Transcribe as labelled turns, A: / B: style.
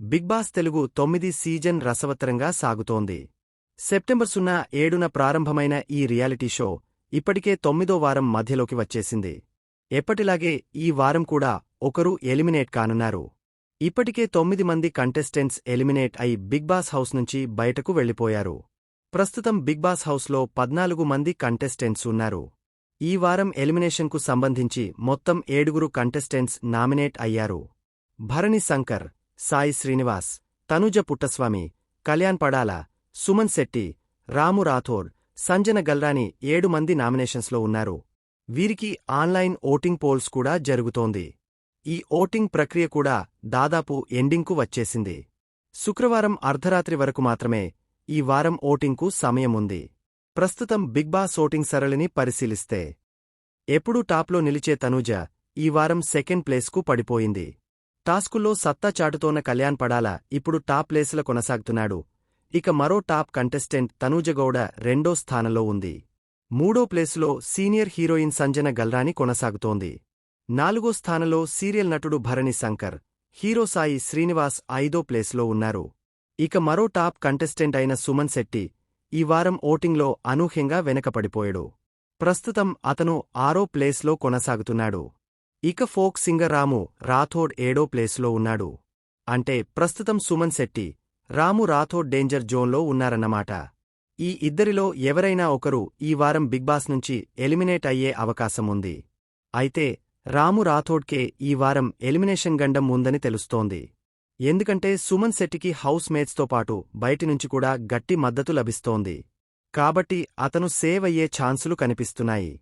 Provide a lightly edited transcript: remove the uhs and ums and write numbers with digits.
A: Big boss Telugu 9 season రసవత్తరంగా సాగుతోంది. September 07న ప్రారంభమైన ఈ రియాలిటీ షో ఇప్పటికే 9దో వారం మధ్యలోకి వచ్చేసింది. ఎప్పటిలాగే ఈ వారం కూడా ఒకరు ఎలిమినేట్ కానున్నారు. ఇప్పటికే 9 మంది కంటెస్టెంట్స్ ఎలిమినేట్ అయి బిగ్ బాస్ హౌస్ నుంచి బయటకు వెళ్లిపోయారు. ప్రస్తుతం బిగ్ బాస్ హౌస్లో 14 మంది కంటెస్టెంట్స్ ఉన్నారు. ఈ వారం ఎలిమినేషన్కు సంబంధించి మొత్తం 7 కంటెస్టెంట్స్ నామినేట్ అయ్యారు. భరణి శంకర్, సాయి శ్రీనివాస్, తనుజ పుట్టస్వామి, కళ్యాణ్ పడాల, సుమన్ శెట్టి, రాము రాథోడ్, సంజన గల్రాని 7 మంది నామినేషన్స్లో ఉన్నారు. వీరికి ఆన్లైన్ ఓటింగ్ పోల్స్ కూడా జరుగుతోంది. ఈ ఓటింగ్ ప్రక్రియ కూడా దాదాపు ఎండింగ్కు వచ్చేసింది. శుక్రవారం అర్ధరాత్రి వరకు మాత్రమే ఈ వారం ఓటింగ్కు సమయముంది. ప్రస్తుతం బిగ్ బాస్ ఓటింగ్ సరళిని పరిశీలిస్తే ఎప్పుడూ టాప్లో నిలిచే తనూజ ఈ వారం సెకండ్ ప్లేస్కు పడిపోయింది. టాస్కుల్లో సత్తా చాటుతోన్న కళ్యాణ్ పడాల ఇప్పుడు టాప్ ప్లేసుల కొనసాగుతున్నాడు. ఇక మరో టాప్ కంటెస్టెంట్ తనూజగౌడ రెండో స్థానంలో ఉంది. మూడో ప్లేసులో సీనియర్ హీరోయిన్ సంజన గల్రాని కొనసాగుతోంది. 4వ స్థానంలో సీరియల్ నటుడు భరణి శంకర్, హీరో సాయి శ్రీనివాస్ 5వ ప్లేసులో ఉన్నారు. ఇక మరో టాప్ కంటెస్టెంట్ అయిన సుమన్ శెట్టి ఈ వారం ఓటింగ్లో అనూహ్యంగా వెనకపడిపోయాడు. ప్రస్తుతం అతను 6వ ప్లేస్లో కొనసాగుతున్నాడు. ఇక ఫోక్ సింగర్ రాము రాథోడ్ 7వ ప్లేసులో ఉన్నాడు. అంటే ప్రస్తుతం సుమన్ శెట్టి, రాము రాథోడ్ డేంజర్ జోన్లో ఉన్నారన్నమాట. ఈ ఇద్దరిలో ఎవరైనా ఒకరు ఈ వారం బిగ్ బాస్ నుంచి ఎలిమినేట్ అయ్యే అవకాశముంది. అయితే రాము రాథోడ్కే ఈ వారం ఎలిమినేషన్ గండం ఉందని తెలుస్తోంది. ఎందుకంటే సుమన్ శెట్టికి హౌస్ మేట్స్తో పాటు బయటినుంచి కూడా గట్టి మద్దతు లభిస్తోంది. కాబట్టి అతను సేవ్ అయ్యే ఛాన్సులు కనిపిస్తున్నాయి.